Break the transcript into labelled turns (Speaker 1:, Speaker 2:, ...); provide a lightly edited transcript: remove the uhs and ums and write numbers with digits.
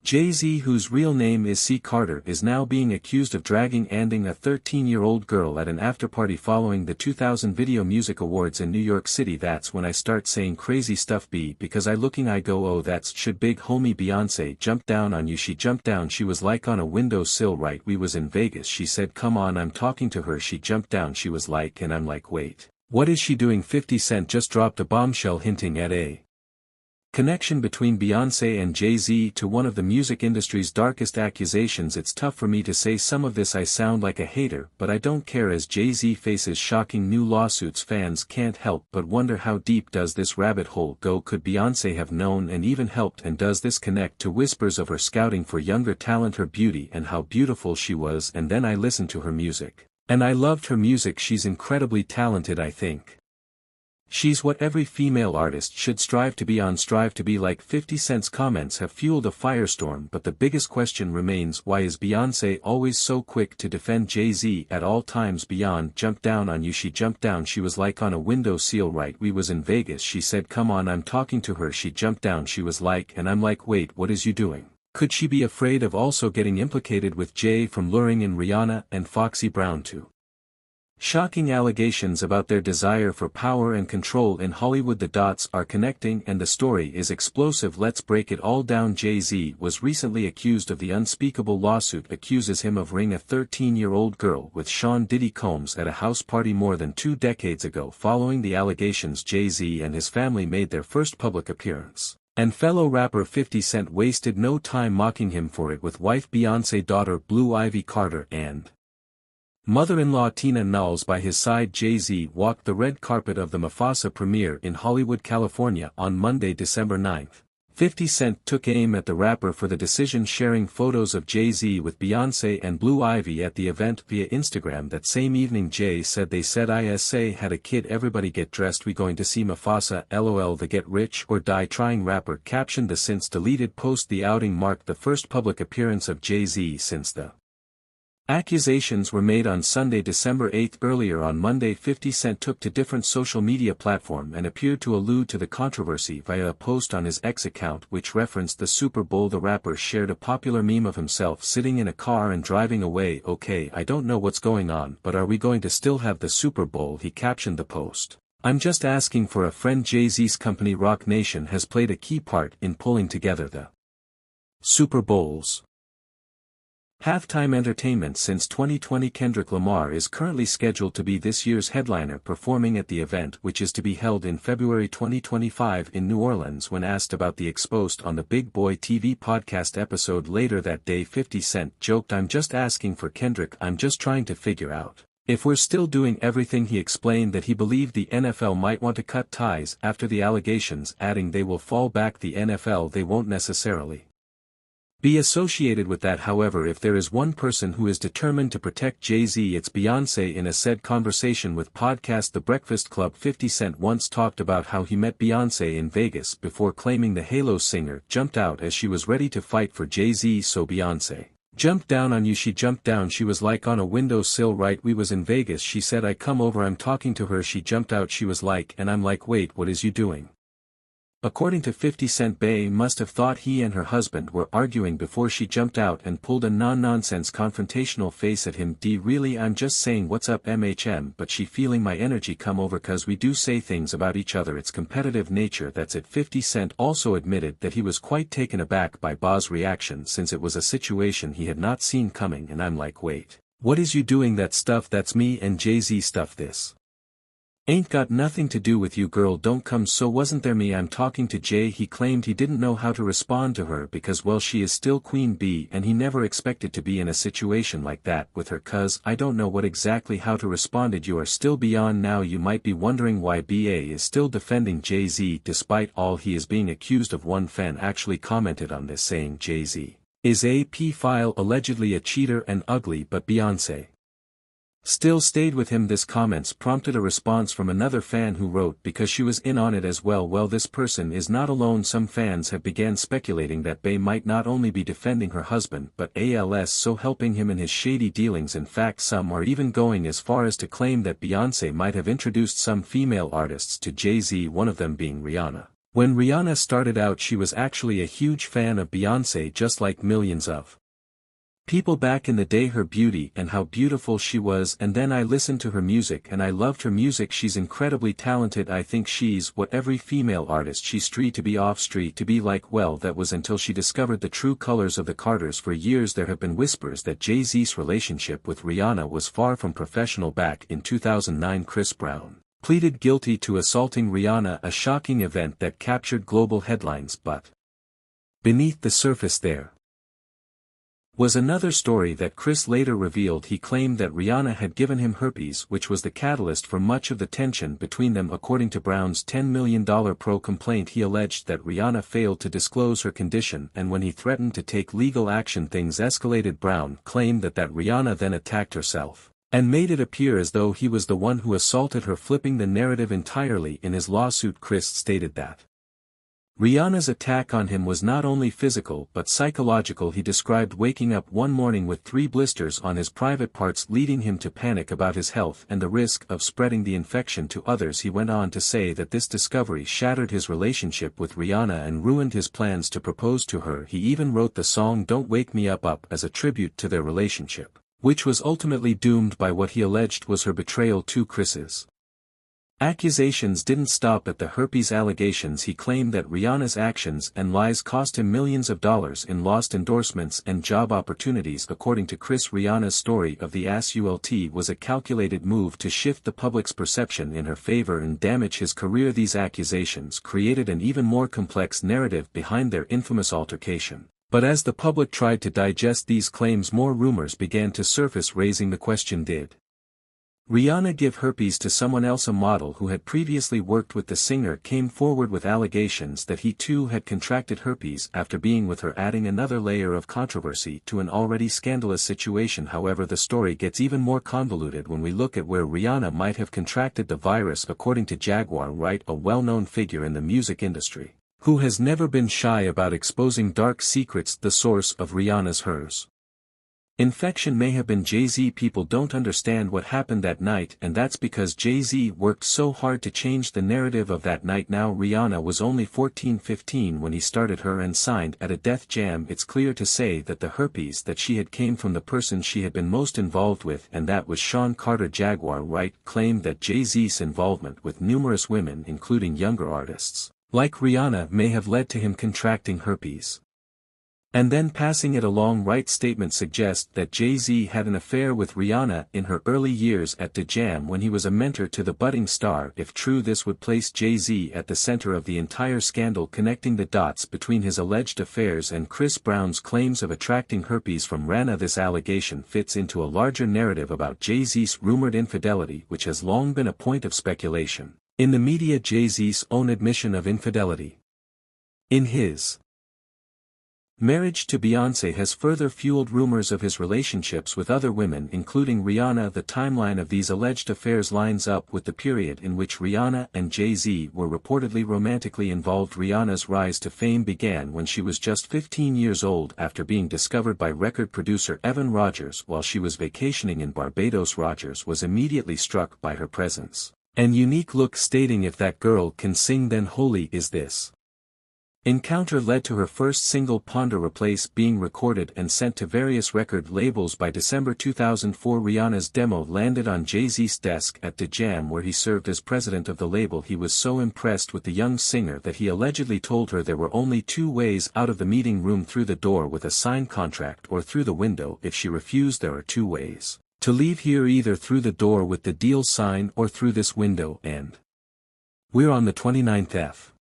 Speaker 1: Jay-Z, whose real name is C. Carter, is now being accused of dragging and a 13-year-old girl at an afterparty following the 2000 Video Music Awards in New York City. That's when I start saying crazy stuff, B, because I go, oh, that's should big homie Beyonce jumped down on you. She jumped down, she was like on a windowsill, right? We was in Vegas, she said, come on, I'm talking to her. She jumped down, she was like, and I'm like, wait, what is she doing? 50 Cent just dropped a bombshell hinting at a connection between Beyonce and Jay-Z to one of the music industry's darkest accusations. It's tough for me to say some of this, I sound like a hater, but I don't care. As Jay-Z faces shocking new lawsuits, fans can't help but wonder, how deep does this rabbit hole go? Could Beyonce have known and even helped? And does this connect to whispers of her scouting for younger talent, her beauty and how beautiful she was? And then I listened to her music, and I loved her music. She's incredibly talented. I think she's what every female artist should strive to be like. 50 Cent's comments have fueled a firestorm, but the biggest question remains, why is Beyonce always so quick to defend Jay-Z at all times? Beyond jumped down on you, she jumped down, she was like on a windowsill, right? We was in Vegas, she said, come on, I'm talking to her. She jumped down, she was like, and I'm like, wait, what is you doing? Could she be afraid of also getting implicated with Jay from luring in Rihanna and Foxy Brown too? Shocking allegations about their desire for power and control in Hollywood. The dots are connecting and the story is explosive. Let's break it all down. Jay-Z was recently accused of the unspeakable lawsuit accuses him of ring a 13-year-old girl with Sean Diddy Combs at a house party more than 2 decades ago. Following the allegations, Jay-Z and his family made their first public appearance, and fellow rapper 50 Cent wasted no time mocking him for it, with wife Beyonce, daughter Blue Ivy Carter, and mother-in-law Tina Knowles by his side. Jay-Z walked the red carpet of the Mufasa premiere in Hollywood, California on Monday, December 9. 50 Cent took aim at the rapper for the decision, sharing photos of Jay-Z with Beyonce and Blue Ivy at the event via Instagram. That same evening, Jay said, they said ISA had a kid, everybody get dressed, we going to see Mufasa, lol. The get rich or die trying rapper captioned the since deleted post. The outing marked the first public appearance of Jay-Z since the accusations were made on Sunday, December 8. Earlier on Monday, 50 Cent took to different social media platform and appeared to allude to the controversy via a post on his X account which referenced the Super Bowl. The rapper shared a popular meme of himself sitting in a car and driving away. Okay, I don't know what's going on, but are we going to still have the Super Bowl? He captioned the post. I'm just asking for a friend. Jay-Z's company Roc Nation has played a key part in pulling together the Super Bowl's halftime entertainment since 2020. Kendrick Lamar is currently scheduled to be this year's headliner, performing at the event, which is to be held in February 2025 in New Orleans. When asked about the Exposed on the Big Boy TV podcast episode later that day, 50 Cent joked, I'm just asking for Kendrick, I'm just trying to figure out if we're still doing everything. He explained that he believed the NFL might want to cut ties after the allegations, adding they will fall back. The NFL, they won't necessarily be associated with that. However, if there is one person who is determined to protect Jay-Z, it's Beyonce. In a said conversation with podcast The Breakfast Club, 50 Cent once talked about how he met Beyonce in Vegas before claiming the Halo singer jumped out as she was ready to fight for Jay-Z. So Beyonce jumped down on you, she jumped down, she was like on a windowsill, right? We was in Vegas, she said, I come over, I'm talking to her. She jumped out, she was like, and I'm like, wait, what is you doing? According to 50 Cent, Bey must have thought he and her husband were arguing before she jumped out and pulled a non-nonsense confrontational face at him. D really, I'm just saying what's up MHM, but she feeling my energy come over cause we do say things about each other, it's competitive nature, that's it. 50 Cent also admitted that he was quite taken aback by Bey's reaction since it was a situation he had not seen coming, and I'm like, wait, what is you doing? That stuff, that's me and Jay-Z stuff, this ain't got nothing to do with you, girl, don't come. So wasn't there me, I'm talking to Jay. He claimed he didn't know how to respond to her because, well, she is still Queen Bee and he never expected to be in a situation like that with her, cuz I don't know what exactly how to responded. You are still beyond. Now you might be wondering why BA is still defending Jay-Z despite all he is being accused of. One fan actually commented on this saying Jay-Z is a pedophile, allegedly a cheater and ugly, but Beyonce still stayed with him. This comments prompted a response from another fan who wrote, because she was in on it as well. Well, this person is not alone. Some fans have began speculating that Bey might not only be defending her husband but also helping him in his shady dealings. In fact, some are even going as far as to claim that Beyonce might have introduced some female artists to Jay-Z, one of them being Rihanna. When Rihanna started out, she was actually a huge fan of BEYONCE, just like millions of people back in the day. Her beauty and how beautiful she was, and then I listened to her music and I loved her music. She's incredibly talented. I think she's what every female artist she's street to be off street to be like. Well, that was until she discovered the true colors of the Carters. For years there have been whispers that Jay-Z's relationship with Rihanna was far from professional. Back in 2009, Chris Brown pleaded guilty to assaulting Rihanna, a shocking event that captured global headlines. But beneath the surface there was another story that Chris later revealed. He claimed that Rihanna had given him herpes, which was the catalyst for much of the tension between them. According to Brown's $10 million pro complaint, he alleged that Rihanna failed to disclose her condition, and when he threatened to take legal action, things escalated. Brown claimed that Rihanna then attacked herself and made it appear as though he was the one who assaulted her, flipping the narrative entirely. In his lawsuit, Chris stated that Rihanna's attack on him was not only physical but psychological. He described waking up one morning with 3 blisters on his private parts, leading him to panic about his health and the risk of spreading the infection to others. He went on to say that this discovery shattered his relationship with Rihanna and ruined his plans to propose to her. He even wrote the song "Don't Wake Me Up" as a tribute to their relationship, which was ultimately doomed by what he alleged was her betrayal to Chris's accusations. Didn't stop at the herpes allegations. He claimed that Rihanna's actions and lies cost him millions of dollars in lost endorsements and job opportunities. According to Chris, Rihanna's story of the assault was a calculated move to shift the public's perception in her favor and damage his career. These accusations created an even more complex narrative behind their infamous altercation. But as the public tried to digest these claims, more rumors began to surface, raising the question: did Rihanna give herpes to someone else? A model who had previously worked with the singer came forward with allegations that he too had contracted herpes after being with her, adding another layer of controversy to an already scandalous situation. However, the story gets even more convoluted when we look at where Rihanna might have contracted the virus. According to Jaguar Wright, a well-known figure in the music industry, who has never been shy about exposing dark secrets, the source of Rihanna's hers infection may have been Jay-Z. People don't understand what happened that night, and that's because Jay-Z worked so hard to change the narrative of that night. Now, Rihanna was only 14-15 when he started her and signed at a Death Jam. It's clear to say that the herpes that she had came from the person she had been most involved with, and that was Sean Carter. Jaguar Wright claimed that Jay-Z's involvement with numerous women, including younger artists like Rihanna, may have led to him contracting herpes and then passing it along. Wright's statement suggests that Jay-Z had an affair with Rihanna in her early years at the Jam when he was a mentor to the budding star. If true, this would place Jay-Z at the center of the entire scandal, connecting the dots between his alleged affairs and Chris Brown's claims of attracting herpes from Rihanna. This allegation fits into a larger narrative about Jay-Z's rumored infidelity, which has long been a point of speculation in the media. Jay-Z's own admission of infidelity in his marriage to Beyoncé has further fueled rumors of his relationships with other women, including Rihanna. The timeline of these alleged affairs lines up with the period in which Rihanna and Jay-Z were reportedly romantically involved. Rihanna's rise to fame began when she was just 15 years old after being discovered by record producer Evan Rogers while she was vacationing in Barbados. Rogers was immediately struck by her presence and unique look, stating, "If that girl can sing, then holy is this." Encounter led to her first single, Ponder Replace, being recorded and sent to various record labels. By December 2004, Rihanna's demo landed on Jay-Z's desk at the Jam, where he served as president of the label. He was so impressed with the young singer that he allegedly told her there were only 2 ways out of the meeting room: through the door with a signed contract or through the window. If she refused, there are 2 ways to leave here: either through the door with the deal sign or through this window. And we're on the 29th F.